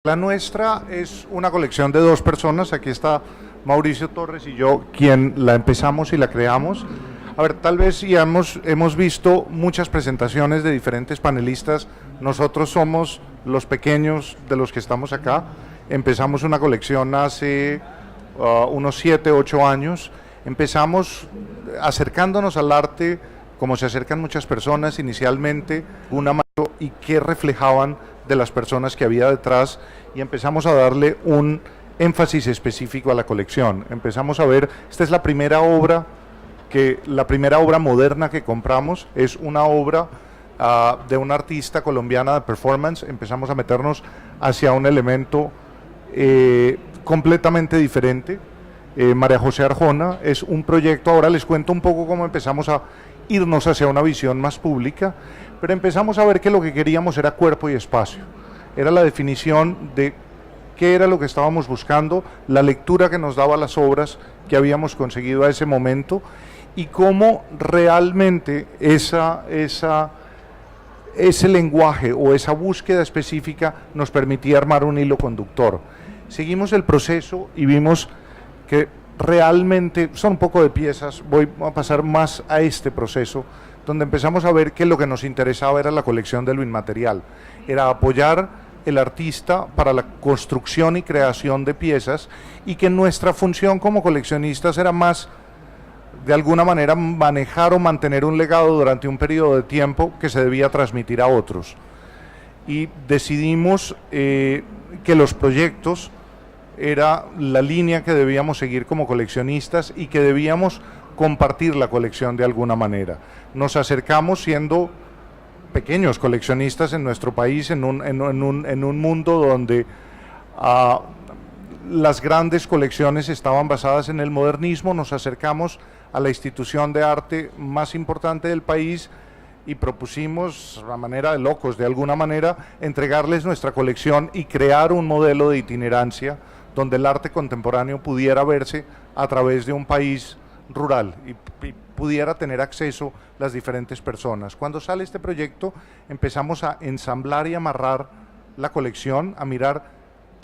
La nuestra es una colección de dos personas, aquí está Mauricio Torres y yo, quien la empezamos y la creamos. A ver, tal vez ya hemos visto muchas presentaciones de diferentes panelistas, nosotros somos los pequeños de los que estamos acá, empezamos una colección hace unos 7, 8 años, empezamos acercándonos al arte como se acercan muchas personas inicialmente, y qué reflejaban de las personas que había detrás, y empezamos a darle un énfasis específico a la colección. Empezamos a ver, esta es la primera obra moderna que compramos, es una obra de una artista colombiana de performance. Empezamos a meternos hacia un elemento completamente diferente. María José Arjona es un proyecto, ahora les cuento un poco cómo empezamos a irnos hacia una visión más pública, pero empezamos a ver que lo que queríamos era cuerpo y espacio, era la definición de qué era lo que estábamos buscando, la lectura que nos daba las obras que habíamos conseguido a ese momento y cómo realmente ese lenguaje o esa búsqueda específica nos permitía armar un hilo conductor. Seguimos el proceso y vimos que realmente son un poco de piezas. Voy a pasar más a este proceso, donde empezamos a ver que lo que nos interesaba era la colección de lo inmaterial, era apoyar el artista para la construcción y creación de piezas, y que nuestra función como coleccionistas era más, de alguna manera, manejar o mantener un legado durante un periodo de tiempo que se debía transmitir a otros. Y decidimos que los proyectos era la línea que debíamos seguir como coleccionistas y que debíamos compartir la colección de alguna manera. Nos acercamos siendo pequeños coleccionistas en nuestro país, en un mundo donde las grandes colecciones estaban basadas en el modernismo. Nos acercamos a la institución de arte más importante del país y propusimos, a manera de locos de alguna manera, entregarles nuestra colección y crear un modelo de itinerancia donde el arte contemporáneo pudiera verse a través de un país rural y pudiera tener acceso las diferentes personas. Cuando sale este proyecto empezamos a ensamblar y amarrar la colección, a mirar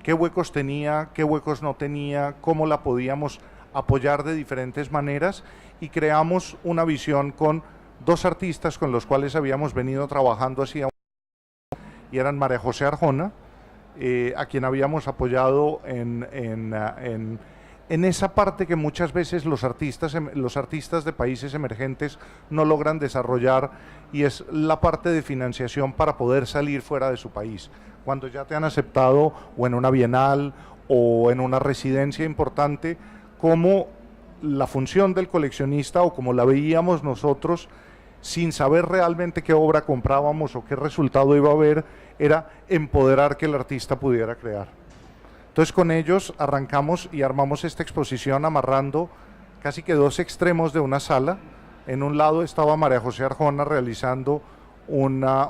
qué huecos tenía, qué huecos no tenía, cómo la podíamos apoyar de diferentes maneras, y creamos una visión con dos artistas con los cuales habíamos venido trabajando hacía un año, y eran María José Arjona, a quien habíamos apoyado en esa parte que muchas veces los artistas de países emergentes no logran desarrollar, y es la parte de financiación para poder salir fuera de su país. Cuando ya te han aceptado o en una bienal o en una residencia importante, como la función del coleccionista o como la veíamos nosotros, sin saber realmente qué obra comprábamos o qué resultado iba a haber, era empoderar que el artista pudiera crear. Entonces con ellos arrancamos y armamos esta exposición amarrando casi que dos extremos de una sala. En un lado estaba María José Arjona realizando una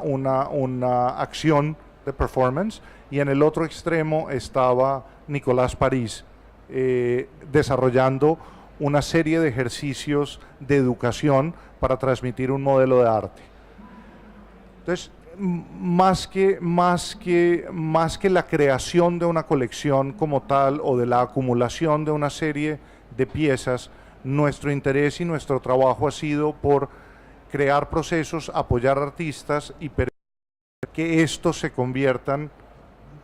acción de performance, y en el otro extremo estaba Nicolás París desarrollando una serie de ejercicios de educación para transmitir un modelo de arte. Entonces, más que la creación de una colección como tal o de la acumulación de una serie de piezas, nuestro interés y nuestro trabajo ha sido por crear procesos, apoyar artistas y permitir que estos se conviertan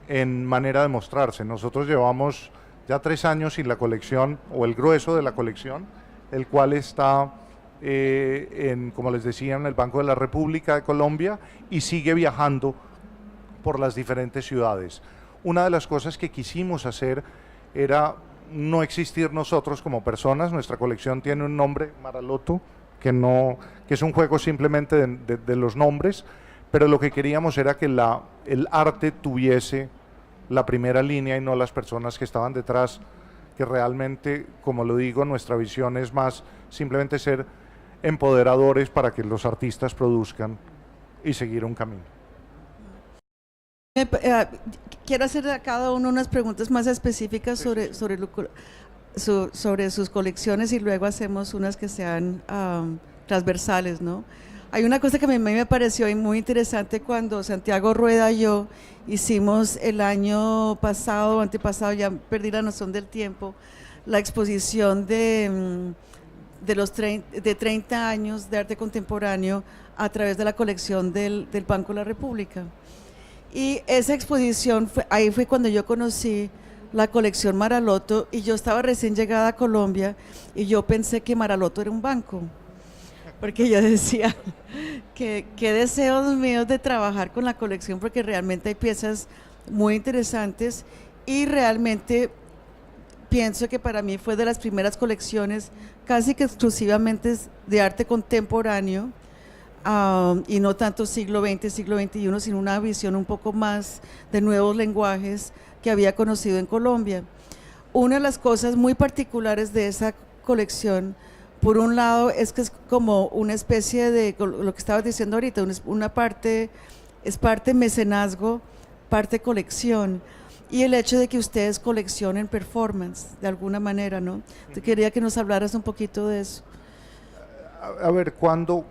en manera de mostrarse. Nosotros llevamos ya 3 años sin la colección, o el grueso de la colección, el cual está como les decía, en el Banco de la República de Colombia, y sigue viajando por las diferentes ciudades. Una de las cosas que quisimos hacer era no existir nosotros como personas. Nuestra colección tiene un nombre, Maraloto, que es un juego simplemente de los nombres, pero lo que queríamos era que el arte tuviese la primera línea y no las personas que estaban detrás, que realmente, como lo digo, nuestra visión es más simplemente ser empoderadores para que los artistas produzcan y seguir un camino. Quiero hacer a cada uno unas preguntas más específicas sobre sus colecciones, y luego hacemos unas que sean transversales, ¿no? Hay una cosa que a mí me pareció muy interesante cuando Santiago Rueda y yo hicimos el año pasado o antepasado, ya perdí la noción del tiempo, la exposición de 30 años de arte contemporáneo a través de la colección del Banco de la República. Y esa exposición, ahí fue cuando yo conocí la colección Maraloto, y yo estaba recién llegada a Colombia y yo pensé que Maraloto era un banco, porque yo decía que qué deseos míos de trabajar con la colección, porque realmente hay piezas muy interesantes y realmente pienso que para mí fue de las primeras colecciones casi que exclusivamente de arte contemporáneo, y no tanto siglo XX, siglo XXI, sino una visión un poco más de nuevos lenguajes que había conocido en Colombia. Una de las cosas muy particulares de esa colección, por un lado, es que es como una especie de, lo que estabas diciendo ahorita, una parte, es parte mecenazgo, parte colección, y el hecho de que ustedes coleccionen performance, de alguna manera, ¿no? Te quería que nos hablaras un poquito de eso. A ver, cuando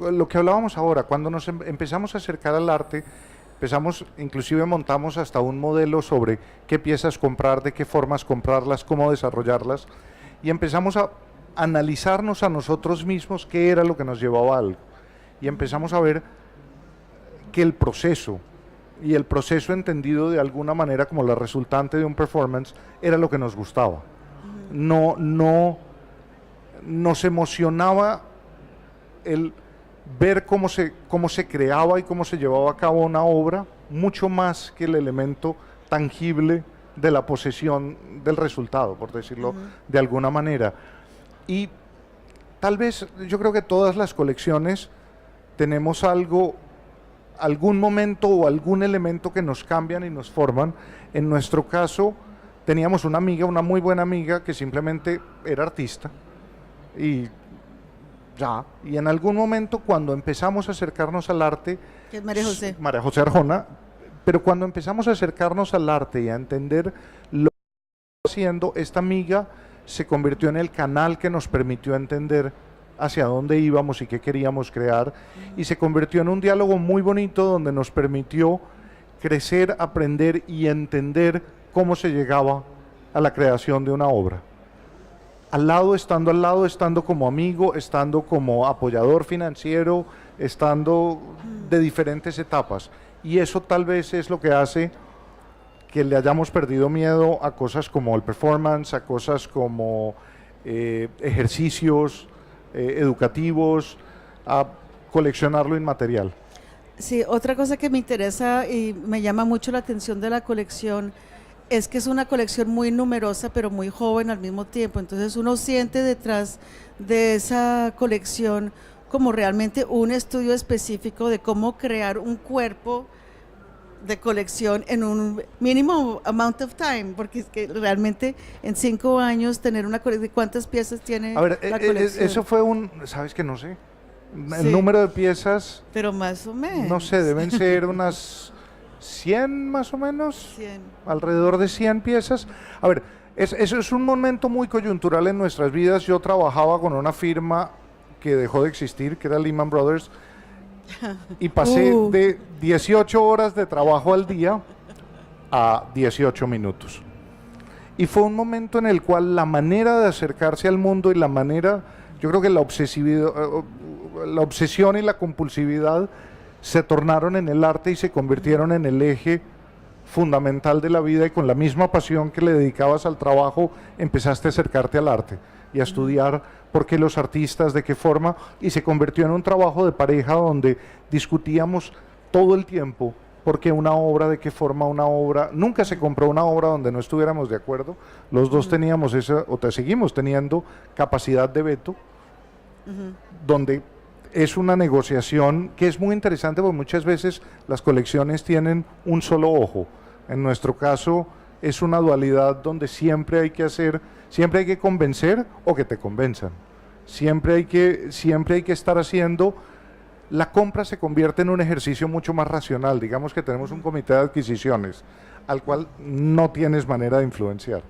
lo que hablábamos ahora, cuando nos empezamos a acercar al arte, inclusive montamos hasta un modelo sobre qué piezas comprar, de qué formas comprarlas, cómo desarrollarlas, y empezamos a analizarnos a nosotros mismos qué era lo que nos llevaba a algo, y empezamos a ver que el proceso entendido de alguna manera como la resultante de un performance era lo que nos gustaba. No nos emocionaba el ver cómo se creaba y cómo se llevaba a cabo una obra, mucho más que el elemento tangible de la posesión del resultado, por decirlo de alguna manera. Y tal vez, yo creo que todas las colecciones tenemos algún momento o algún elemento que nos cambian y nos forman. En nuestro caso, teníamos una amiga, una muy buena amiga, que simplemente era artista, y ya, y en algún momento cuando empezamos a acercarnos al arte, ¿Qué es María José? María José Arjona, pero cuando empezamos a acercarnos al arte y a entender lo que estaba haciendo, esta amiga se convirtió en el canal que nos permitió entender hacia dónde íbamos y qué queríamos crear, y se convirtió en un diálogo muy bonito donde nos permitió crecer, aprender y entender cómo se llegaba a la creación de una obra. Estando como amigo, estando como apoyador financiero, estando de diferentes etapas. Y eso tal vez es lo que hace que le hayamos perdido miedo a cosas como el performance, a cosas como ejercicios educativos, a coleccionar lo inmaterial. Sí, otra cosa que me interesa y me llama mucho la atención de la colección es que es una colección muy numerosa pero muy joven al mismo tiempo, entonces uno siente detrás de esa colección como realmente un estudio específico de cómo crear un cuerpo de colección en un mínimo amount of time, porque es que realmente en 5 años tener una colección, ¿cuántas piezas tiene la colección? Eso fue ¿sabes que no sé? El Sí, número de piezas, pero más o menos. no sé, deben ser unas 100 más o menos, 100. alrededor de 100 piezas. A ver, eso es un momento muy coyuntural en nuestras vidas. Yo trabajaba con una firma que dejó de existir, que era Lehman Brothers, y pasé de 18 horas de trabajo al día a 18 minutos. Y fue un momento en el cual la manera de acercarse al mundo y yo creo que la obsesión y la compulsividad se tornaron en el arte y se convirtieron en el eje fundamental de la vida, y con la misma pasión que le dedicabas al trabajo empezaste a acercarte al arte y a estudiar por qué los artistas, de qué forma, y se convirtió en un trabajo de pareja donde discutíamos todo el tiempo por qué una obra, de qué forma una obra. Nunca se compró una obra donde no estuviéramos de acuerdo. Los dos teníamos seguimos teniendo capacidad de veto, donde es una negociación que es muy interesante, porque muchas veces las colecciones tienen un solo ojo. En nuestro caso es una dualidad donde siempre hay que convencer o que te convenzan. Siempre hay que estar haciendo. La compra se convierte en un ejercicio mucho más racional. Digamos que tenemos un comité de adquisiciones al cual no tienes manera de influenciar.